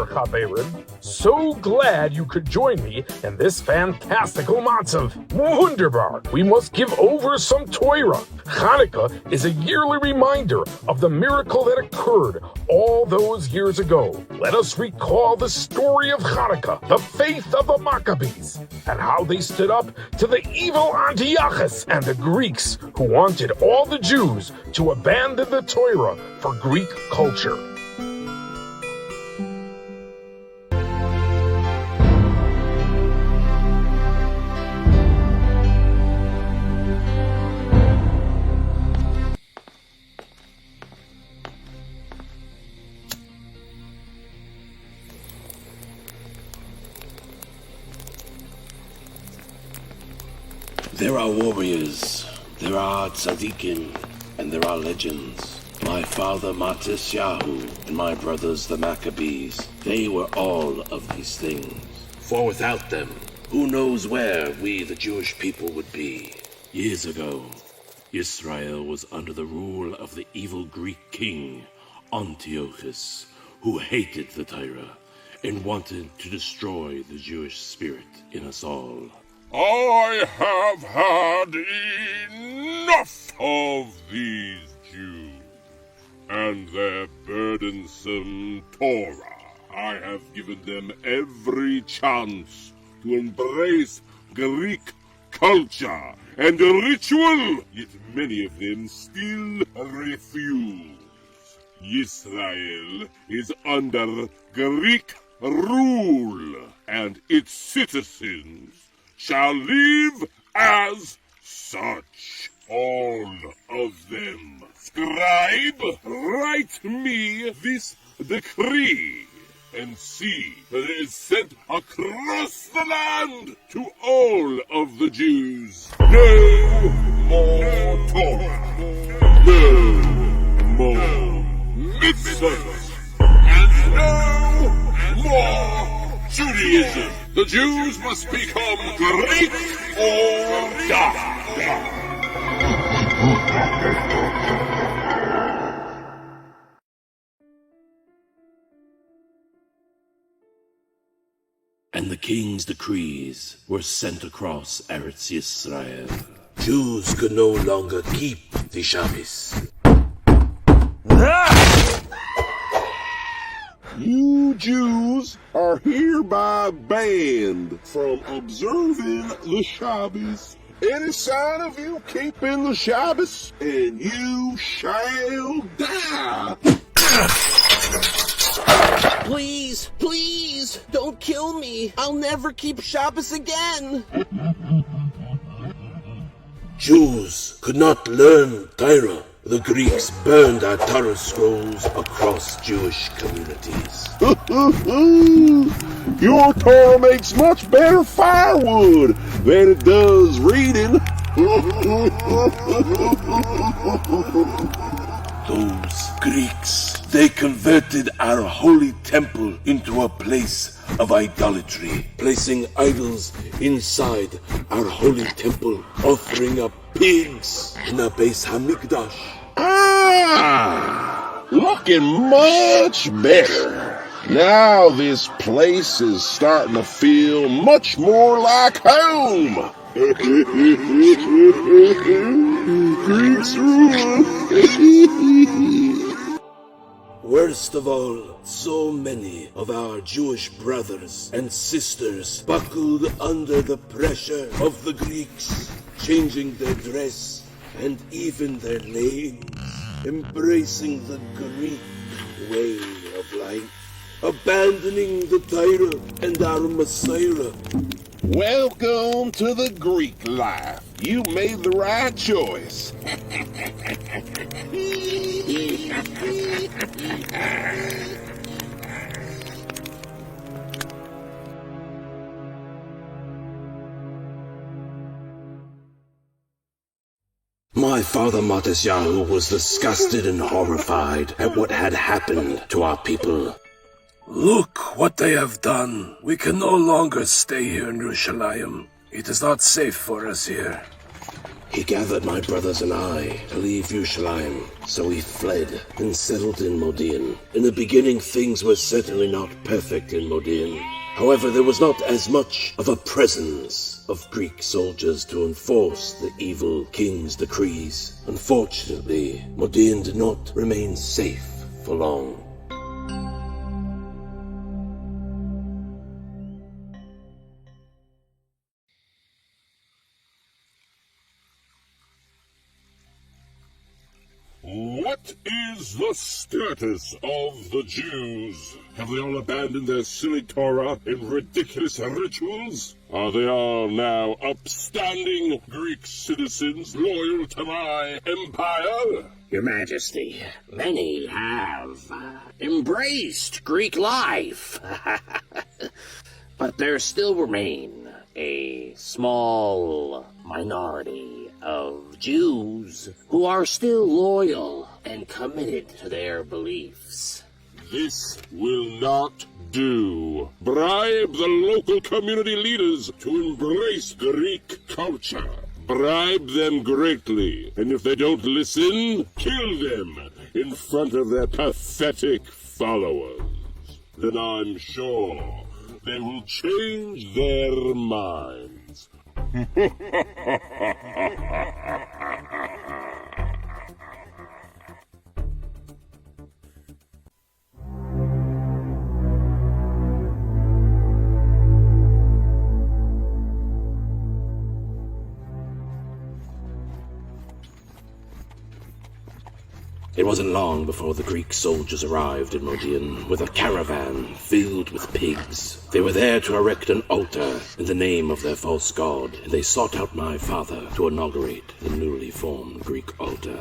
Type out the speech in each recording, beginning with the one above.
there, Chaverim. So glad you could join me in this fantastical matzav. Wunderbar. We must give over some Torah. Hanukkah is a yearly reminder of the miracle that occurred all those years ago. Let us recall the story of Hanukkah, the faith of the Maccabees, and how they stood up to the evil Antiochus and the Greeks who wanted all the Jews to abandon the Torah for Greek culture. There are warriors, there are tzadikim, and there are legends. My father Mattias and my brothers the Maccabees, they were all of these things. For without them, who knows where we the Jewish people would be? Years ago, Israel was under the rule of the evil Greek king, Antiochus, who hated the Torah and wanted to destroy the Jewish spirit in us all. I have had enough of these Jews and their burdensome Torah. I have given them every chance to embrace Greek culture and ritual, yet many of them still refuse. Israel is under Greek rule, and its citizens shall live as such, all of them. Scribe, write me this decree, and see that it is sent across the land to all of the Jews. No more Torah, no more mitzvahs, and no more Judaism. The Jews must become Greek or die. And the king's decrees were sent across Eretz Yisrael. Jews could no longer keep the Shabbos. You Jews are hereby banned from observing the Shabbos. Any sign of you keeping the Shabbos, and you shall die. Please, please, don't kill me. I'll never keep Shabbos again. Jews could not learn Torah. The Greeks burned our Torah scrolls across Jewish communities. Your Torah makes much better firewood than it does reading. Those Greeks, they converted our holy temple into a place of idolatry, placing idols inside our holy temple, offering up pigs in a Beis Hamikdash. Looking much better. Now this place is starting to feel much more like home. Greeks rule. Worst of all, so many of our Jewish brothers and sisters buckled under the pressure of the Greeks, changing their dress and even their names, embracing the Greek way of life, abandoning the Torah and our Messiah. Welcome to the Greek life. You made the right choice. My father Mattias was disgusted and horrified at what had happened to our people. Look what they have done. We can no longer stay here in Yerushalayim. It is not safe for us here. He gathered my brothers and I to leave Yerushalayim, so we fled and settled in Modi'in. In the beginning, things were certainly not perfect in Modi'in. However, there was not as much of a presence of Greek soldiers to enforce the evil king's decrees. Unfortunately, Modi'in did not remain safe for long. What is the status of the Jews? Have they all abandoned their silly Torah and ridiculous rituals? Are they all now upstanding Greek citizens loyal to my empire? Your Majesty, many have embraced Greek life. But there still remain a small minority of Jews who are still loyal and committed to their beliefs. This will not do. Bribe the local community leaders to embrace Greek culture. Bribe them greatly, and if they don't listen, kill them in front of their pathetic followers. Then I'm sure they will change their minds. It wasn't long before the Greek soldiers arrived in Modi'in with a caravan filled with pigs. They were there to erect an altar in the name of their false god, and they sought out my father to inaugurate the newly formed Greek altar.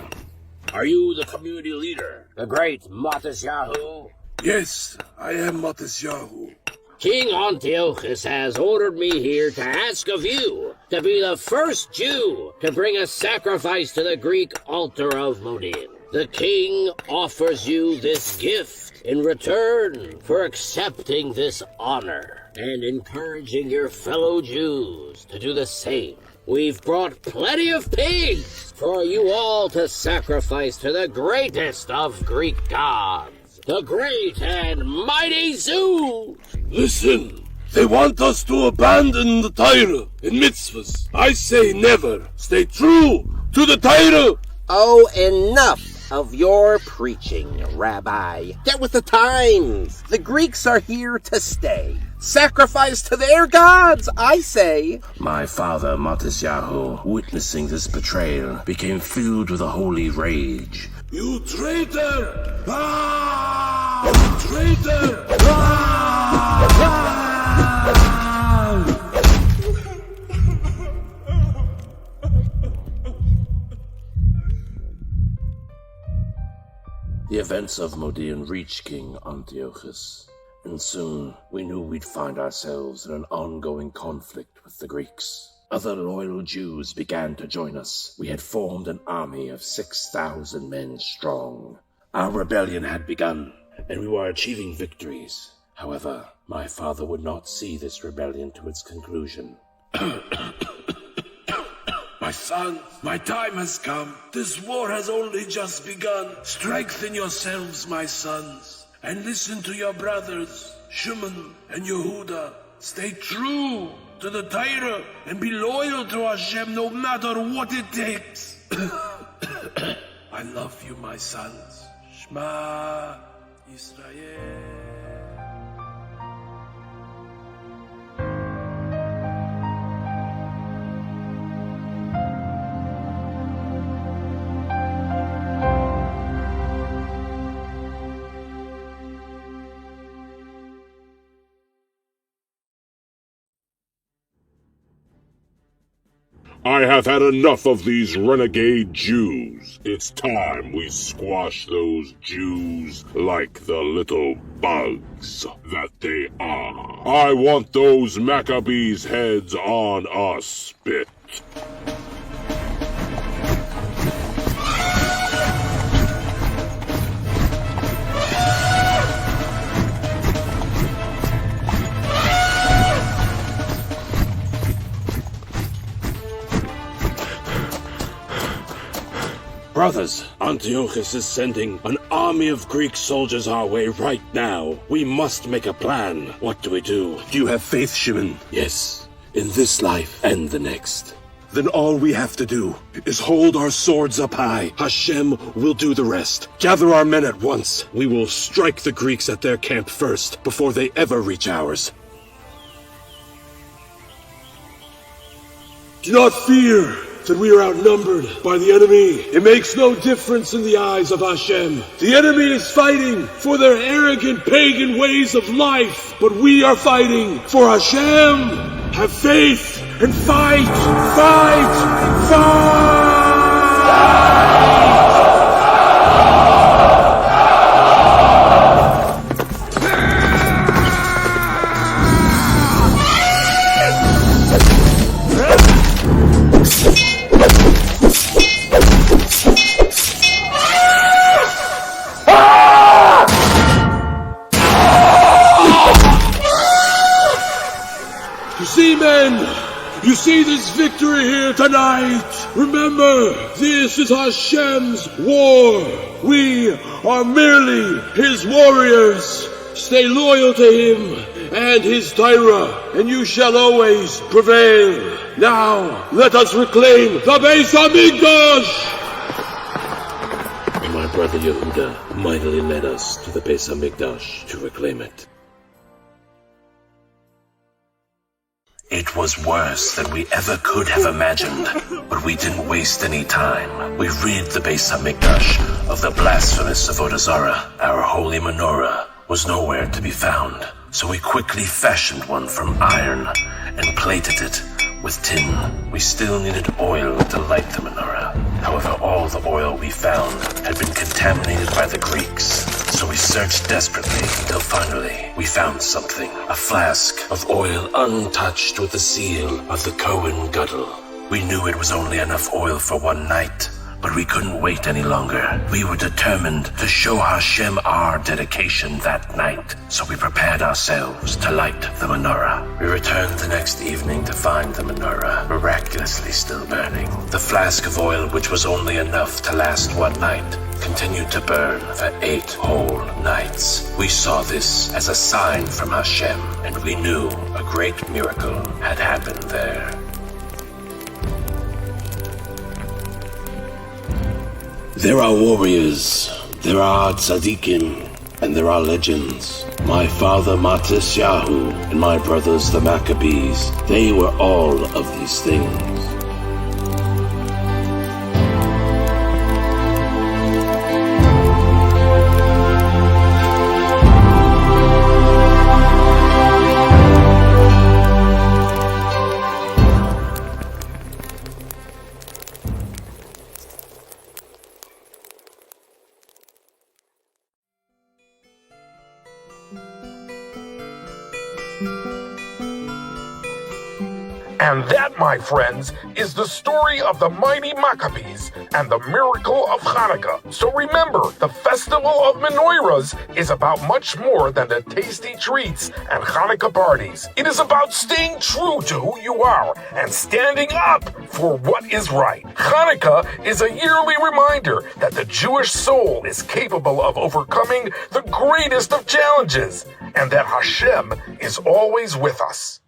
Are you the community leader, the great Mattias? Yes, I am Mattias. King Antiochus has ordered me here to ask of you to be the first Jew to bring a sacrifice to the Greek altar of Modi'in. The king offers you this gift in return for accepting this honor and encouraging your fellow Jews to do the same. We've brought plenty of pigs for you all to sacrifice to the greatest of Greek gods, the great and mighty Zeus. Listen, they want us to abandon the Torah and mitzvahs. I say never. Stay true to the Torah. Oh, enough of your preaching, Rabbi. Get with the times. The Greeks are here to stay. Sacrifice to their gods, I say. My father, Mattias, witnessing this betrayal, became filled with a holy rage. You traitor! Ah! You traitor! Ah! The events of Modi'in reached King Antiochus, and soon we knew we'd find ourselves in an ongoing conflict with the Greeks. Other loyal Jews began to join us. We had formed an army of 6,000 men strong. Our rebellion had begun, and we were achieving victories. However, my father would not see this rebellion to its conclusion. My son, my time has come. This war has only just begun. Strengthen yourselves, my sons, and listen to your brothers, Shimon and Yehuda. Stay true to the Torah and be loyal to Hashem no matter what it takes. I love you, my sons. Shema Yisrael. I have had enough of these renegade Jews. It's time we squash those Jews like the little bugs that they are. I want those Maccabees' heads on a spit. Brothers, Antiochus is sending an army of Greek soldiers our way right now. We must make a plan. What do we do? Do you have faith, Shimon? Yes, in this life and the next. Then all we have to do is hold our swords up high. Hashem will do the rest. Gather our men at once. We will strike the Greeks at their camp first, before they ever reach ours. Do not fear that we are outnumbered by the enemy. It makes no difference in the eyes of Hashem. The enemy is fighting for their arrogant pagan ways of life, but we are fighting for Hashem. Have faith and fight! Fight! Fight! You see this victory here tonight. Remember, this is Hashem's war. We are merely his warriors. Stay loyal to him and his Torah, and you shall always prevail. Now, let us reclaim the Beis Hamikdash. My brother Yehuda mightily led us to the Beis Hamikdash to reclaim it. It was worse than we ever could have imagined, but we didn't waste any time. We rid the Beis Hamikdash of the blasphemous Avodah Zarah. Our holy menorah was nowhere to be found, so we quickly fashioned one from iron and plated it with tin. We still needed oil to light the menorah. However, all the oil we found had been contaminated by the Greeks, so we searched desperately until finally we found something. A flask of oil untouched with the seal of the Cohen Gadol. We knew it was only enough oil for one night, but we couldn't wait any longer. We were determined to show Hashem our dedication that night, so we prepared ourselves to light the menorah. We returned the next evening to find the menorah miraculously still burning. The flask of oil, which was only enough to last one night, continued to burn for 8 whole nights. We saw this as a sign from Hashem, and we knew a great miracle had happened there. There are warriors, there are tzadikim, and there are legends. My father Mattias and my brothers the Maccabees, they were all of these things. And that, my friends, is the story of the mighty Maccabees and the miracle of Hanukkah. So remember, the festival of menorahs is about much more than the tasty treats and Hanukkah parties. It is about staying true to who you are and standing up for what is right. Hanukkah is a yearly reminder that the Jewish soul is capable of overcoming the greatest of challenges and that Hashem is always with us.